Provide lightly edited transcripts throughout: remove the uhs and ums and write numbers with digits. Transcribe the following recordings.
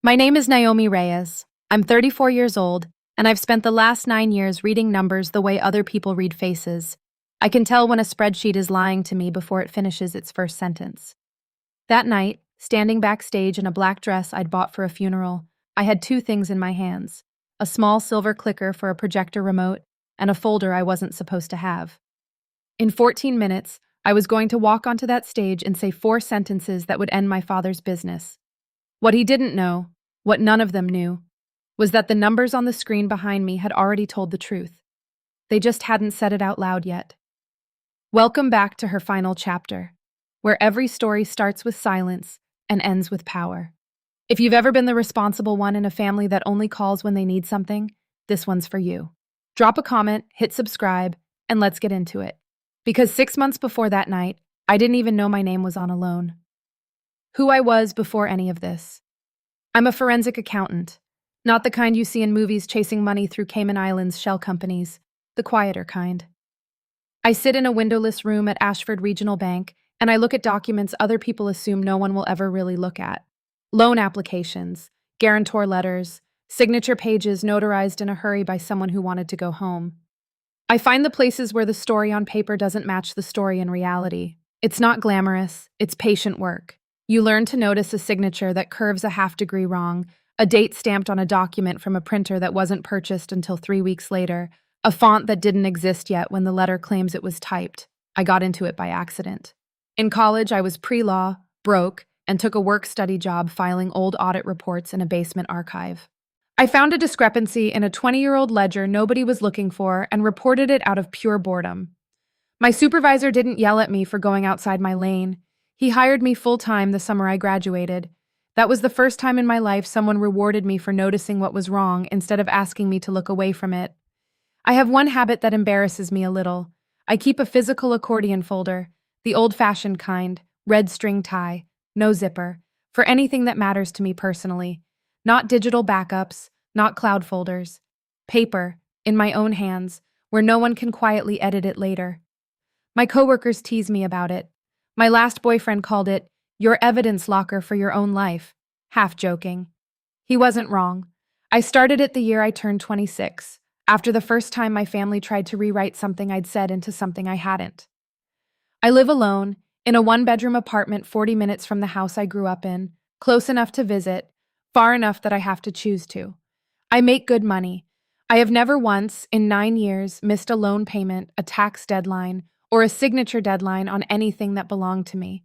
My name is Naomi Reyes. I'm 34 years old, and I've spent the last 9 years reading numbers the way other people read faces. I can tell when a spreadsheet is lying to me before it finishes its first sentence. That night, standing backstage in a black dress I'd bought for a funeral, I had two things in my hands: a small silver clicker for a projector remote and a folder I wasn't supposed to have. In 14 minutes, I was going to walk onto that stage and say 4 sentences that would end my father's business. What he didn't know, what none of them knew, was that the numbers on the screen behind me had already told the truth. They just hadn't said it out loud yet. Welcome back to her final chapter, where every story starts with silence and ends with power. If you've ever been the responsible one in a family that only calls when they need something, this one's for you. Drop a comment, hit subscribe, and let's get into it. Because 6 months before that night, I didn't even know my name was on a loan. Who I was before any of this. I'm a forensic accountant, not the kind you see in movies chasing money through Cayman Islands shell companies, the quieter kind. I sit in a windowless room at Ashford Regional Bank, and I look at documents other people assume no one will ever really look at. Loan applications, guarantor letters, signature pages notarized in a hurry by someone who wanted to go home. I find the places where the story on paper doesn't match the story in reality. It's not glamorous, it's patient work. You learn to notice a signature that curves a half-degree wrong, a date stamped on a document from a printer that wasn't purchased until 3 weeks later, a font that didn't exist yet when the letter claims it was typed. I got into it by accident. In college, I was pre-law, broke, and took a work-study job filing old audit reports in a basement archive. I found a discrepancy in a 20-year-old ledger nobody was looking for and reported it out of pure boredom. My supervisor didn't yell at me for going outside my lane. He hired me full-time the summer I graduated. That was the first time in my life someone rewarded me for noticing what was wrong instead of asking me to look away from it. I have one habit that embarrasses me a little. I keep a physical accordion folder, the old-fashioned kind, red string tie, no zipper, for anything that matters to me personally. Not digital backups, not cloud folders. Paper, in my own hands, where no one can quietly edit it later. My coworkers tease me about it. My last boyfriend called it, "your evidence locker for your own life," half joking. He wasn't wrong. I started it the year I turned 26, after the first time my family tried to rewrite something I'd said into something I hadn't. I live alone, in a one-bedroom apartment 40 minutes from the house I grew up in, close enough to visit, far enough that I have to choose to. I make good money. I have never once, in 9 years, missed a loan payment, a tax deadline, or a signature deadline on anything that belonged to me.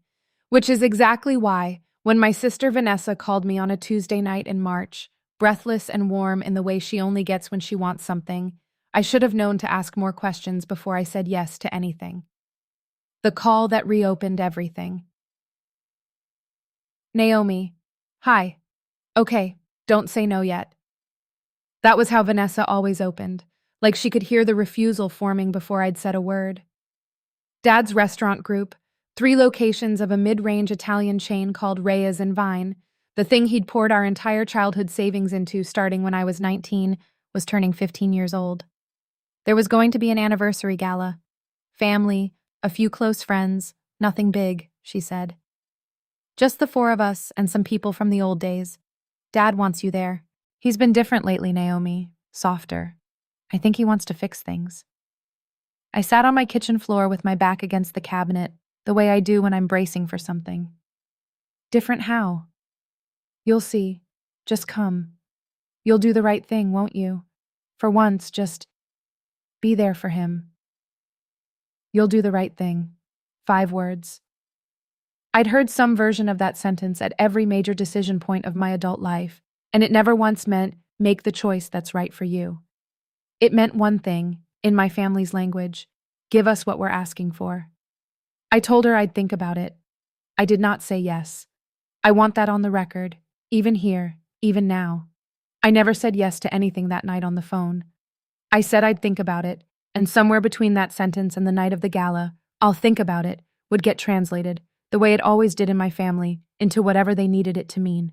Which is exactly why, when my sister Vanessa called me on a Tuesday night in March, breathless and warm in the way she only gets when she wants something, I should have known to ask more questions before I said yes to anything. The call that reopened everything. Naomi. Hi. Okay, don't say no yet. That was how Vanessa always opened, like she could hear the refusal forming before I'd said a word. Dad's restaurant group, 3 locations of a mid-range Italian chain called Reyes and Vine, the thing he'd poured our entire childhood savings into starting when I was 19, was turning 15 years old. There was going to be an anniversary gala. Family, a few close friends, nothing big, she said. Just the 4 of us and some people from the old days. Dad wants you there. He's been different lately, Naomi. Softer. I think he wants to fix things. I sat on my kitchen floor with my back against the cabinet, the way I do when I'm bracing for something. Different how? You'll see. Just come. You'll do the right thing, won't you? For once, just be there for him. You'll do the right thing. 5 words. I'd heard some version of that sentence at every major decision point of my adult life, and it never once meant, make the choice that's right for you. It meant one thing, in my family's language, give us what we're asking for. I told her I'd think about it. I did not say yes. I want that on the record, even here, even now. I never said yes to anything that night on the phone. I said I'd think about it, and somewhere between that sentence and the night of the gala, I'll think about it, would get translated, the way it always did in my family, into whatever they needed it to mean.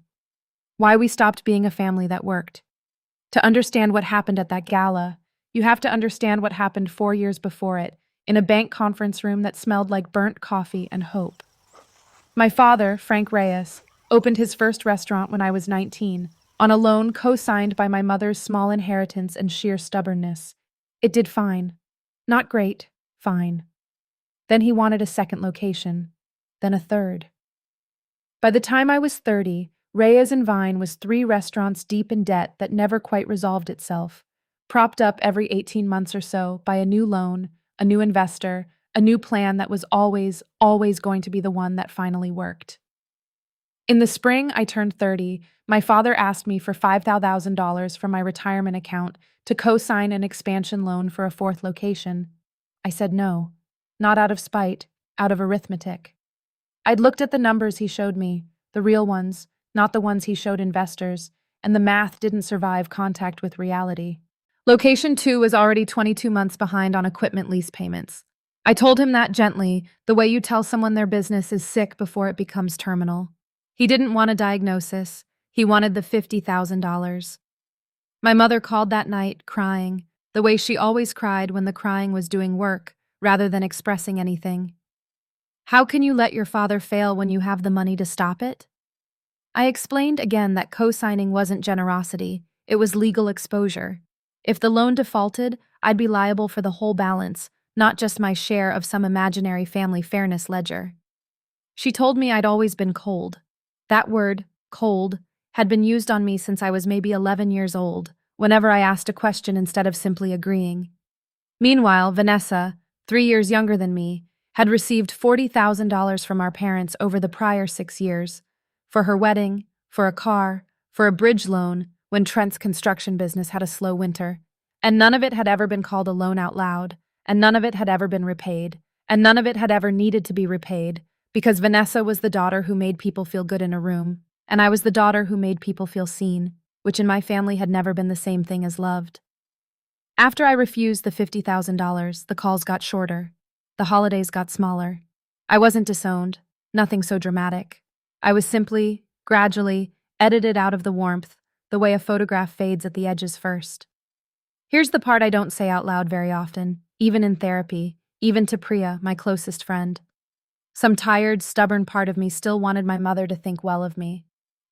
Why we stopped being a family that worked. To understand what happened at that gala, you have to understand what happened 4 years before it, in a bank conference room that smelled like burnt coffee and hope. My father, Frank Reyes, opened his first restaurant when I was 19, on a loan co-signed by my mother's small inheritance and sheer stubbornness. It did fine. Not great, fine. Then he wanted a second location, then a third. By the time I was 30, Reyes and Vine was 3 restaurants deep in debt that never quite resolved itself, propped up every 18 months or so by a new loan, a new investor, a new plan that was always going to be the one that finally worked. In the spring, I turned 30. My father asked me for $5,000 from my retirement account to co-sign an expansion loan for a 4th location. I said no, not out of spite, out of arithmetic. I'd looked at the numbers he showed me, the real ones, not the ones he showed investors, and the math didn't survive contact with reality. Location 2 was already 22 months behind on equipment lease payments. I told him that gently, the way you tell someone their business is sick before it becomes terminal. He didn't want a diagnosis. He wanted the $50,000. My mother called that night, crying, the way she always cried when the crying was doing work, rather than expressing anything. How can you let your father fail when you have the money to stop it? I explained again that co-signing wasn't generosity, it was legal exposure. If the loan defaulted, I'd be liable for the whole balance, not just my share of some imaginary family fairness ledger. She told me I'd always been cold. That word, cold, had been used on me since I was maybe 11 years old, whenever I asked a question instead of simply agreeing. Meanwhile, Vanessa, 3 years younger than me, had received $40,000 from our parents over the prior 6 years, for her wedding, for a car, for a bridge loan when Trent's construction business had a slow winter, and none of it had ever been called a loan out loud, and none of it had ever been repaid, and none of it had ever needed to be repaid, because Vanessa was the daughter who made people feel good in a room, and I was the daughter who made people feel seen, which in my family had never been the same thing as loved. After I refused the $50,000, the calls got shorter. The holidays got smaller. I wasn't disowned, nothing so dramatic. I was simply, gradually, edited out of the warmth, the way a photograph fades at the edges first. Here's the part I don't say out loud very often, even in therapy, even to Priya, my closest friend. Some tired, stubborn part of me still wanted my mother to think well of me.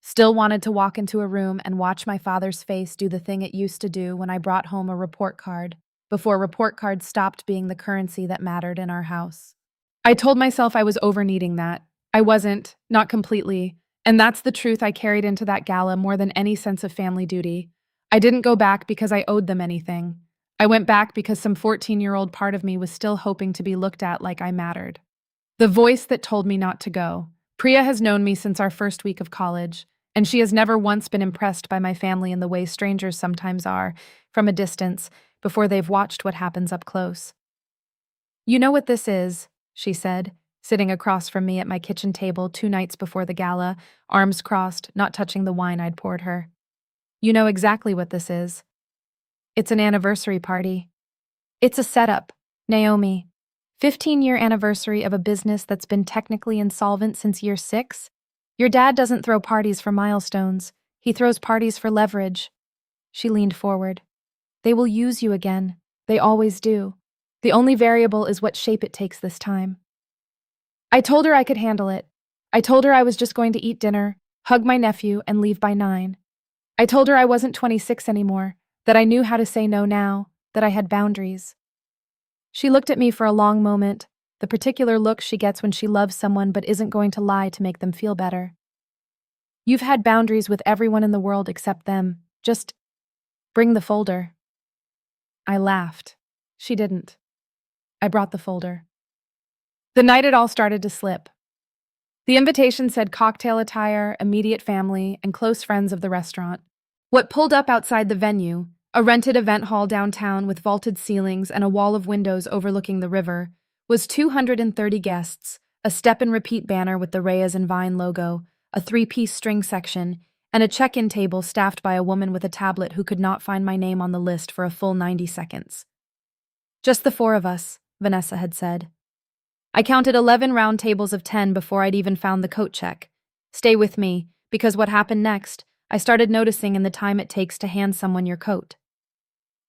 Still wanted to walk into a room and watch my father's face do the thing it used to do when I brought home a report card, before report cards stopped being the currency that mattered in our house. I told myself I was over-needing that. I wasn't, not completely, and that's the truth I carried into that gala more than any sense of family duty. I didn't go back because I owed them anything. I went back because some 14-year-old part of me was still hoping to be looked at like I mattered. The voice that told me not to go. Priya has known me since our first week of college, and she has never once been impressed by my family in the way strangers sometimes are, from a distance, before they've watched what happens up close. You know what this is, she said, sitting across from me at my kitchen table 2 nights before the gala, arms crossed, not touching the wine I'd poured her. You know exactly what this is. It's an anniversary party. It's a setup, Naomi. 15-year anniversary of a business that's been technically insolvent since year 6? Your dad doesn't throw parties for milestones. He throws parties for leverage. She leaned forward. They will use you again. They always do. The only variable is what shape it takes this time. I told her I could handle it. I told her I was just going to eat dinner, hug my nephew, and leave by 9. I told her I wasn't 26 anymore, that I knew how to say no now, that I had boundaries. She looked at me for a long moment, the particular look she gets when she loves someone but isn't going to lie to make them feel better. You've had boundaries with everyone in the world except them. Just bring the folder. I laughed. She didn't. I brought the folder. The night it all started to slip. The invitation said cocktail attire, immediate family, and close friends of the restaurant. What pulled up outside the venue, a rented event hall downtown with vaulted ceilings and a wall of windows overlooking the river, was 230 guests, a step-and-repeat banner with the Reyes and Vine logo, a 3-piece string section, and a check-in table staffed by a woman with a tablet who could not find my name on the list for a full 90 seconds. Just the 4 of us, Vanessa had said. I counted 11 round tables of 10 before I'd even found the coat check. Stay with me, because what happened next, I started noticing in the time it takes to hand someone your coat.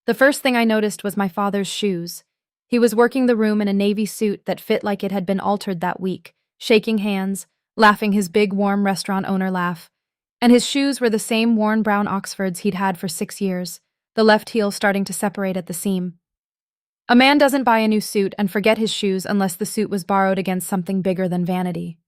The first thing I noticed was my father's shoes. He was working the room in a navy suit that fit like it had been altered that week, shaking hands, laughing his big, warm restaurant owner laugh. And his shoes were the same worn brown Oxfords he'd had for 6 years, the left heel starting to separate at the seam. A man doesn't buy a new suit and forget his shoes unless the suit was borrowed against something bigger than vanity.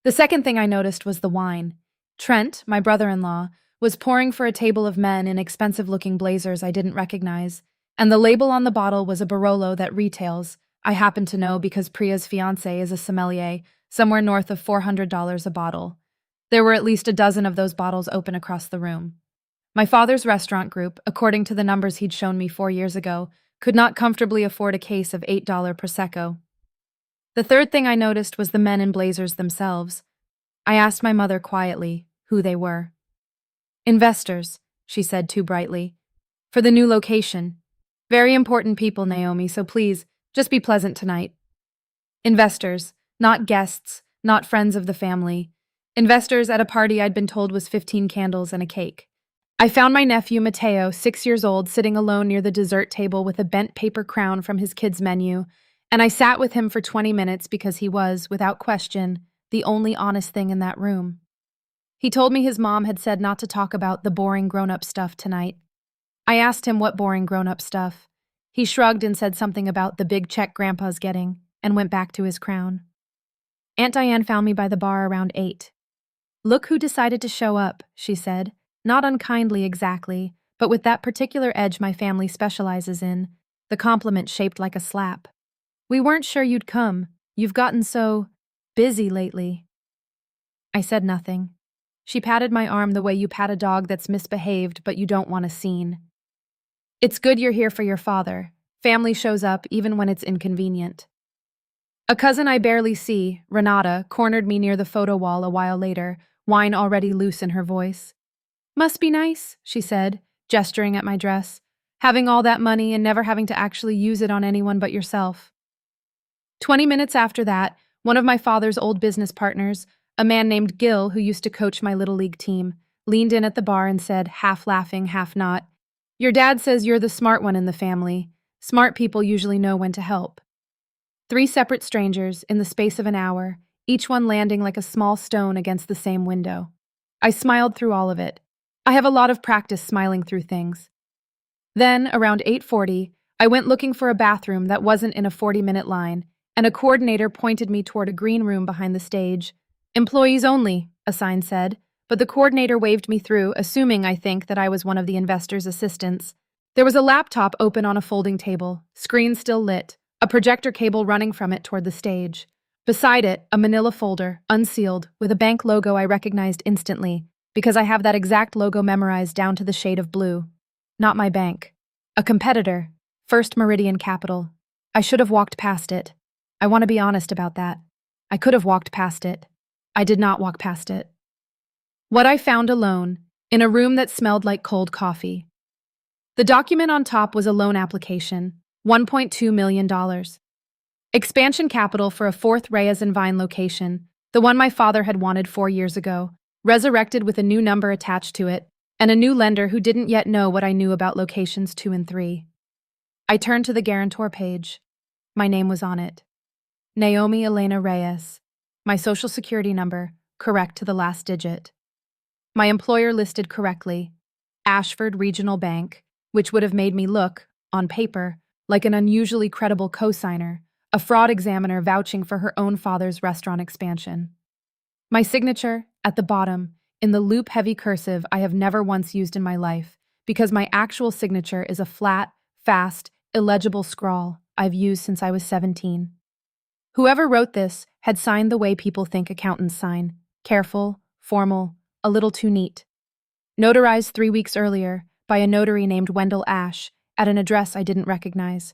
The second thing I noticed was the wine. Trent, my brother-in-law, was pouring for a table of men in expensive-looking blazers I didn't recognize, and the label on the bottle was a Barolo that retails. I happen to know because Priya's fiancé is a sommelier, somewhere north of $400 a bottle. There were at least a dozen of those bottles open across the room. My father's restaurant group, according to the numbers he'd shown me 4 years ago, could not comfortably afford a case of $8 Prosecco. The third thing I noticed was the men in blazers themselves. I asked my mother quietly who they were. Investors, she said too brightly. For the new location. Very important people, Naomi, so please, just be pleasant tonight. Investors, not guests, not friends of the family. Investors at a party I'd been told was 15 candles and a cake. I found my nephew, Matteo, 6 years old, sitting alone near the dessert table with a bent paper crown from his kids' menu, and I sat with him for 20 minutes because he was, without question, the only honest thing in that room. He told me his mom had said not to talk about the boring grown-up stuff tonight. I asked him what boring grown-up stuff. He shrugged and said something about the big check Grandpa's getting, and went back to his crown. Aunt Diane found me by the bar around 8. "Look who decided to show up," she said, not unkindly exactly, but with that particular edge my family specializes in, the compliment shaped like a slap. "We weren't sure you'd come. You've gotten so busy lately." I said nothing. She patted my arm the way you pat a dog that's misbehaved but you don't want a scene. "It's good you're here for your father. Family shows up even when it's inconvenient." A cousin I barely see, Renata, cornered me near the photo wall a while later, wine already loose in her voice. "Must be nice," she said, gesturing at my dress, "having all that money and never having to actually use it on anyone but yourself." 20 minutes after that, one of my father's old business partners, a man named Gil who used to coach my Little League team, leaned in at the bar and said, half laughing, half not, "Your dad says you're the smart one in the family. Smart people usually know when to help." 3 separate strangers, in the space of an hour, each one landing like a small stone against the same window. I smiled through all of it. I have a lot of practice smiling through things. Then, around 8:40, I went looking for a bathroom that wasn't in a 40-minute line, and a coordinator pointed me toward a green room behind the stage. "Employees only," a sign said, but the coordinator waved me through, assuming, I think, that I was one of the investors' assistants. There was a laptop open on a folding table, screen still lit, a projector cable running from it toward the stage. Beside it, a manila folder, unsealed, with a bank logo I recognized instantly, because I have that exact logo memorized down to the shade of blue. Not my bank. A competitor, First Meridian Capital. I should have walked past it. I want to be honest about that. I could have walked past it. I did not walk past it. What I found alone, in a room that smelled like cold coffee. The document on top was a loan application, $1.2 million. Expansion capital for a 4th Reyes and Vine location, the one my father had wanted 4 years ago, resurrected with a new number attached to it, and a new lender who didn't yet know what I knew about locations 2 and 3. I turned to the guarantor page. My name was on it. Naomi Elena Reyes. My social security number, correct to the last digit. My employer listed correctly, Ashford Regional Bank, which would have made me look, on paper, like an unusually credible cosigner, a fraud examiner vouching for her own father's restaurant expansion. My signature, at the bottom, in the loop-heavy cursive I have never once used in my life, because my actual signature is a flat, fast, illegible scrawl I've used since I was 17. Whoever wrote this had signed the way people think accountants sign, careful, formal, a little too neat. Notarized 3 weeks earlier by a notary named Wendell Ash at an address I didn't recognize.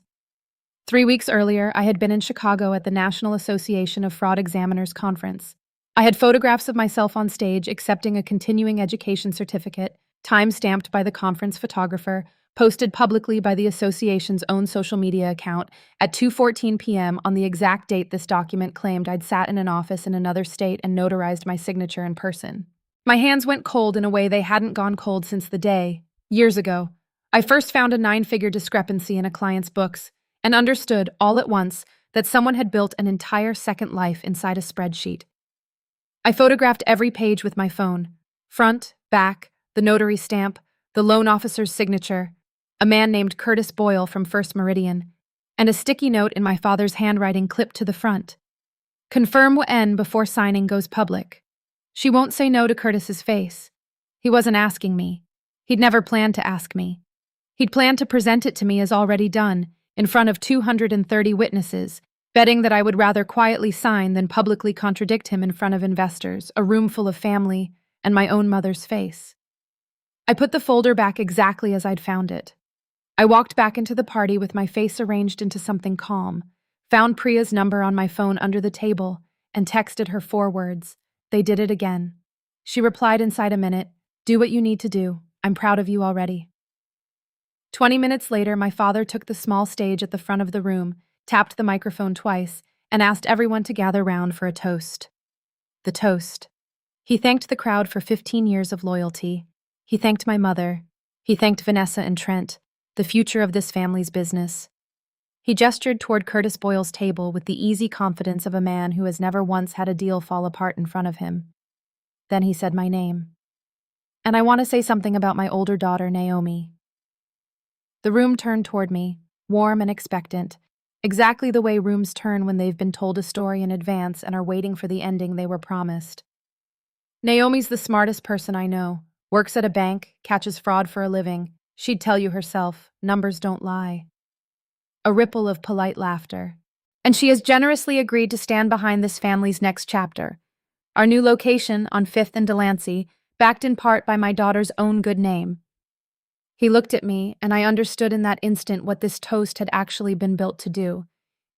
3 weeks earlier, I had been in Chicago at the National Association of Fraud Examiners conference. I had photographs of myself on stage accepting a continuing education certificate, time-stamped by the conference photographer, posted publicly by the association's own social media account at 2:14 p.m. on the exact date this document claimed I'd sat in an office in another state and notarized my signature in person. My hands went cold in a way they hadn't gone cold since the day, years ago, I first found a 9-figure discrepancy in a client's books and understood all at once that someone had built an entire second life inside a spreadsheet. I photographed every page with my phone, Front, back, the notary stamp, the loan officer's signature, a man named Curtis Boyle from First Meridian, and a sticky note in my father's handwriting clipped to the front. Confirm when before signing goes public. She won't say no to Curtis's face. He wasn't asking me. He'd never planned to ask me. He'd planned to present it to me as already done, in front of 230 witnesses, betting that I would rather quietly sign than publicly contradict him in front of investors, a room full of family, and my own mother's face. I put the folder back exactly as I'd found it. I walked back into the party with my face arranged into something calm, found Priya's number on my phone under the table, and texted her 4 words. They did it again. She replied inside a minute, "Do what you need to do. I'm proud of you already." 20 minutes later, my father took the small stage at the front of the room, tapped the microphone twice, and asked everyone to gather round for a toast. The toast. He thanked the crowd for 15 years of loyalty. He thanked my mother. He thanked Vanessa and Trent, the future of this family's business. He gestured toward Curtis Boyle's table with the easy confidence of a man who has never once had a deal fall apart in front of him. Then he said my name. "And I want to say something about my older daughter, Naomi." The room turned toward me, warm and expectant, exactly the way rooms turn when they've been told a story in advance and are waiting for the ending they were promised. Naomi's the smartest person I know, works at a bank, catches fraud for a living. She'd tell you herself, numbers don't lie. A ripple of polite laughter. And she has generously agreed to stand behind this family's next chapter. Our new location on 5th and Delancey, backed in part by my daughter's own good name. He looked at me, and I understood in that instant what this toast had actually been built to do.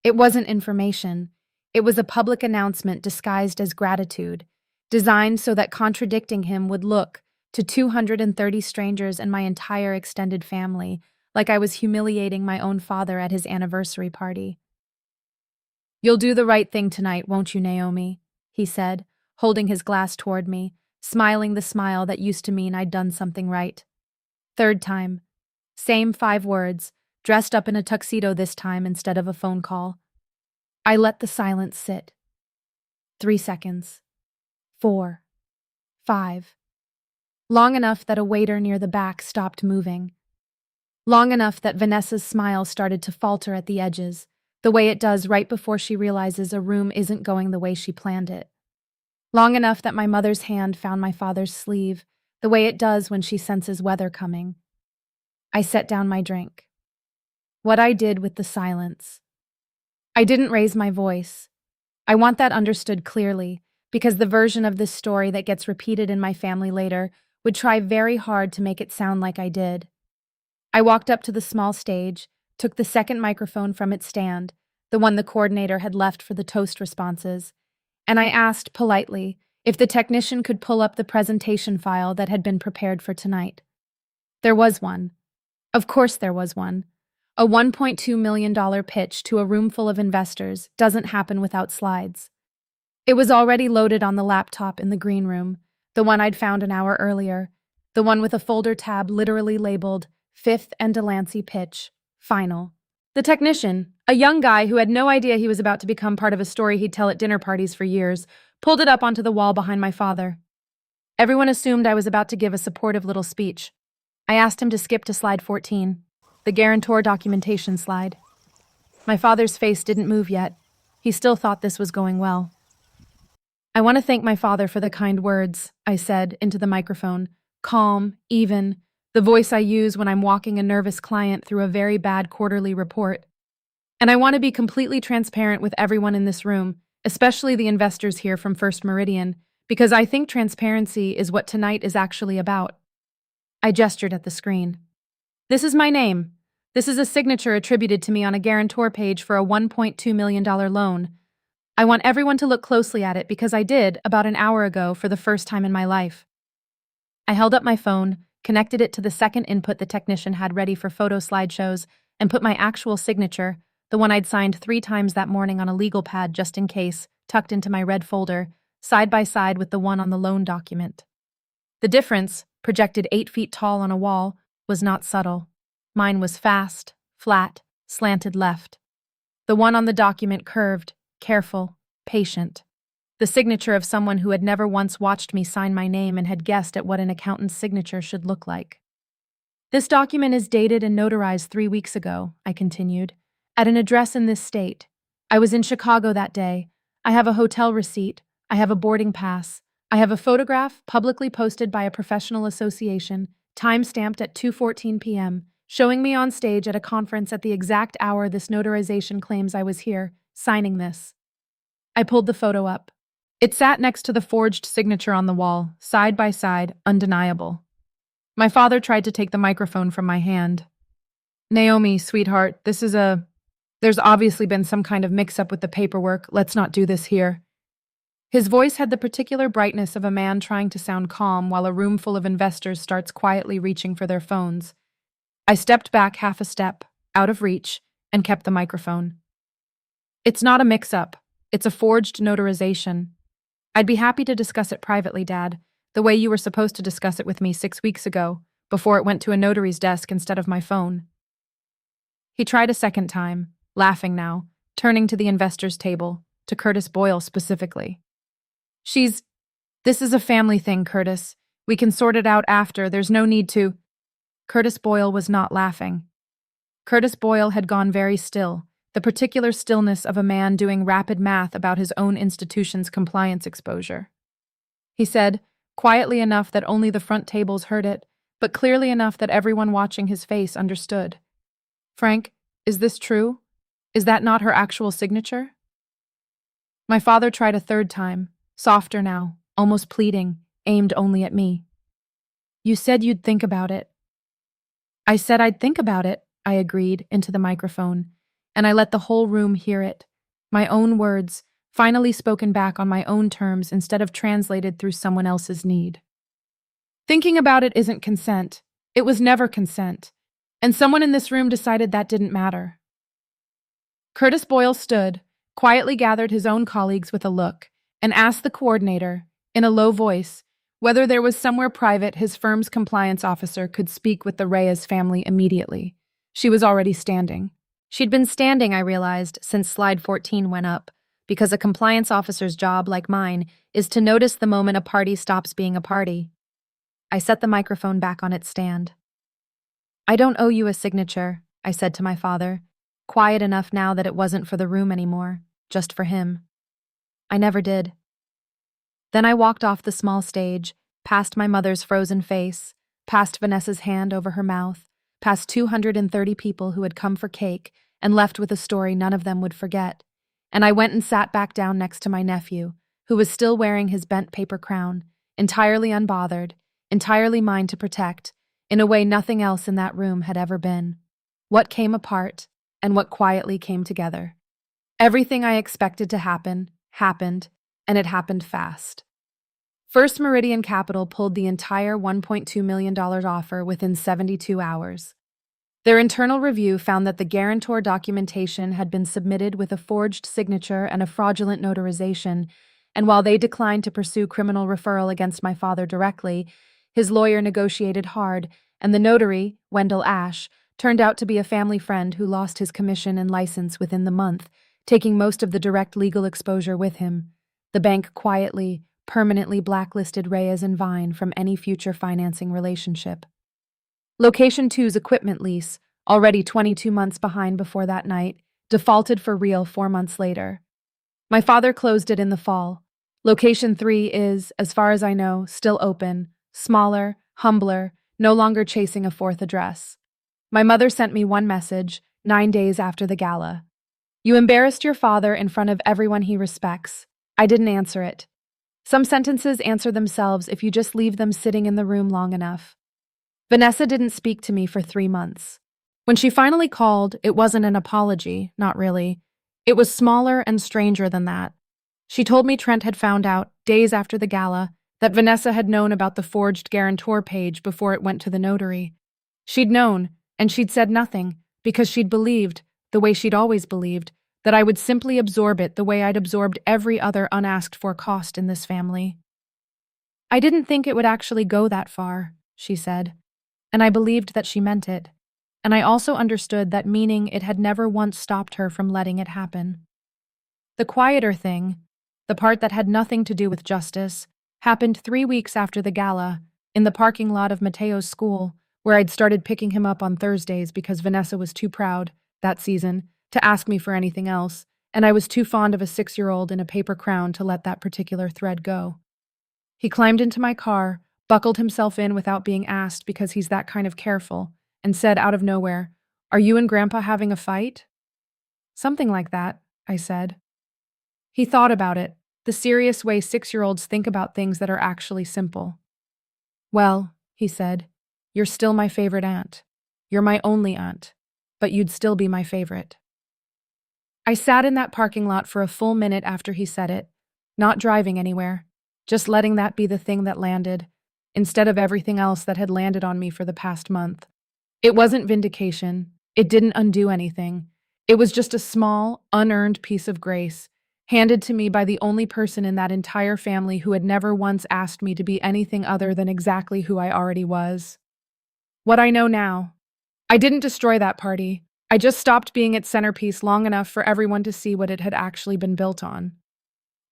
It wasn't information. It was a public announcement disguised as gratitude, designed so that contradicting him would look, to 230 strangers and my entire extended family, like I was humiliating my own father at his anniversary party. "You'll do the right thing tonight, won't you, Naomi?" he said, holding his glass toward me, smiling the smile that used to mean I'd done something right. 3rd time. Same 5 words, dressed up in a tuxedo this time instead of a phone call. I let the silence sit. 3 seconds. 4. 5. Long enough that a waiter near the back stopped moving. Long enough that Vanessa's smile started to falter at the edges, the way it does right before she realizes a room isn't going the way she planned it. Long enough that my mother's hand found my father's sleeve, the way it does when she senses weather coming. I set down my drink. What I did with the silence. I didn't raise my voice. I want that understood clearly, because the version of this story that gets repeated in my family later would try very hard to make it sound like I did. I walked up to the small stage, took the second microphone from its stand, the one the coordinator had left for the toast responses, and I asked politely if the technician could pull up the presentation file that had been prepared for tonight. There was one. Of course there was one. A $1.2 million pitch to a room full of investors doesn't happen without slides. It was already loaded on the laptop in the green room, the one I'd found an hour earlier, the one with a folder tab literally labeled 5th and Delancey pitch, final. The technician, a young guy who had no idea he was about to become part of a story he'd tell at dinner parties for years, pulled it up onto the wall behind my father. Everyone assumed I was about to give a supportive little speech. I asked him to skip to slide 14, the guarantor documentation slide. My father's face didn't move yet. He still thought this was going well. "I want to thank my father for the kind words," I said into the microphone, calm, even, the voice I use when I'm walking a nervous client through a very bad quarterly report. "And I want to be completely transparent with everyone in this room, especially the investors here from First Meridian, because I think transparency is what tonight is actually about." I gestured at the screen. "This is my name. This is a signature attributed to me on a guarantor page for a $1.2 million loan. I want everyone to look closely at it because I did, about an hour ago, for the first time in my life." I held up my phone, connected it to the second input the technician had ready for photo slideshows, and put my actual signature, the one I'd signed 3 times that morning on a legal pad just in case, tucked into my red folder, side by side with the one on the loan document. The difference, projected 8 feet tall on a wall, was not subtle. Mine was fast, flat, slanted left. The one on the document curved, careful, patient. the signature of someone who had never once watched me sign my name and had guessed at what an accountant's signature should look like. This document is dated and notarized 3 weeks ago, I continued, at an address in this state. I was in Chicago that day. I have a hotel receipt. I have a boarding pass. I have a photograph publicly posted by a professional association, time-stamped at 2:14 p.m., showing me on stage at a conference at the exact hour this notarization claims I was here, signing this. I pulled the photo up. It sat next to the forged signature on the wall, side by side, undeniable. My father tried to take the microphone from my hand. Naomi, sweetheart, there's obviously been some kind of mix-up with the paperwork. Let's not do this here. His voice had the particular brightness of a man trying to sound calm while a room full of investors starts quietly reaching for their phones. I stepped back half a step, out of reach, and kept the microphone. It's not a mix-up. It's a forged notarization. I'd be happy to discuss it privately, Dad, the way you were supposed to discuss it with me 6 weeks ago, before it went to a notary's desk instead of my phone. He tried a second time, laughing now, turning to the investors' table, to Curtis Boyle specifically. This is a family thing, Curtis. We can sort it out after, there's no need to. Curtis Boyle was not laughing. Curtis Boyle had gone very still, the particular stillness of a man doing rapid math about his own institution's compliance exposure. He said, quietly enough that only the front tables heard it, but clearly enough that everyone watching his face understood. Frank, is this true? Is that not her actual signature? My father tried a third time, softer now, almost pleading, aimed only at me. You said you'd think about it. I said I'd think about it, I agreed, into the microphone, and I let the whole room hear it. My own words, finally spoken back on my own terms instead of translated through someone else's need. Thinking about it isn't consent. It was never consent. And someone in this room decided that didn't matter. Curtis Boyle stood, quietly gathered his own colleagues with a look, and asked the coordinator, in a low voice, whether there was somewhere private his firm's compliance officer could speak with the Reyes family immediately. She was already standing. She'd been standing, I realized, since slide 14 went up, because a compliance officer's job, like mine, is to notice the moment a party stops being a party. I set the microphone back on its stand. I don't owe you a signature, I said to my father, quiet enough now that it wasn't for the room anymore, just for him. I never did. Then I walked off the small stage, past my mother's frozen face, past Vanessa's hand over her mouth, past 230 people who had come for cake and left with a story none of them would forget, and I went and sat back down next to my nephew, who was still wearing his bent paper crown, entirely unbothered, entirely mine to protect, in a way nothing else in that room had ever been. What came apart, and what quietly came together. Everything I expected to happen, happened, and it happened fast. First Meridian Capital pulled the entire $1.2 million offer within 72 hours. Their internal review found that the guarantor documentation had been submitted with a forged signature and a fraudulent notarization, and while they declined to pursue criminal referral against my father directly, his lawyer negotiated hard, and the notary, Wendell Ash, turned out to be a family friend who lost his commission and license within the month, taking most of the direct legal exposure with him. The bank quietly, permanently blacklisted Reyes and Vine from any future financing relationship. Location 2's equipment lease, already 22 months behind before that night, defaulted for real 4 months later. My father closed it in the fall. Location 3 is, as far as I know, still open, smaller, humbler, no longer chasing a fourth address. My mother sent me one message, 9 days after the gala. You embarrassed your father in front of everyone he respects. I didn't answer it. Some sentences answer themselves if you just leave them sitting in the room long enough. Vanessa didn't speak to me for 3 months. When she finally called, it wasn't an apology, not really. It was smaller and stranger than that. She told me Trent had found out, days after the gala, that Vanessa had known about the forged guarantor page before it went to the notary. She'd known, and she'd said nothing, because she'd believed, the way she'd always believed, that I would simply absorb it the way I'd absorbed every other unasked-for cost in this family. I didn't think it would actually go that far, she said, and I believed that she meant it, and I also understood that meaning it had never once stopped her from letting it happen. The quieter thing, The part that had nothing to do with justice happened 3 weeks after the gala, in the parking lot of Mateo's school, where I'd started picking him up on Thursdays because Vanessa was too proud, that season, to ask me for anything else, and I was too fond of a 6-year-old in a paper crown to let that particular thread go. He climbed into my car, buckled himself in without being asked because he's that kind of careful, and said out of nowhere, "Are you and Grandpa having a fight?" "Something like that," I said. He thought about it, the serious way 6-year-olds think about things that are actually simple. "Well," he said, "you're still my favorite aunt. You're my only aunt, but you'd still be my favorite." I sat in that parking lot for a full minute after he said it, not driving anywhere, just letting that be the thing that landed, instead of everything else that had landed on me for the past month. It wasn't vindication. It didn't undo anything. It was just a small, unearned piece of grace, handed to me by the only person in that entire family who had never once asked me to be anything other than exactly who I already was. What I know now. I didn't destroy that party. I just stopped being its centerpiece long enough for everyone to see what it had actually been built on.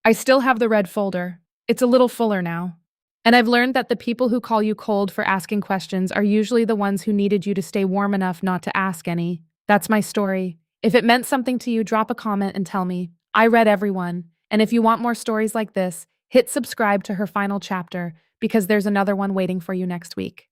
I still have the red folder. It's a little fuller now. And I've learned that the people who call you cold for asking questions are usually the ones who needed you to stay warm enough not to ask any. That's my story. If it meant something to you, drop a comment and tell me. I read everyone. And if you want more stories like this, hit subscribe to her final chapter because there's another one waiting for you next week.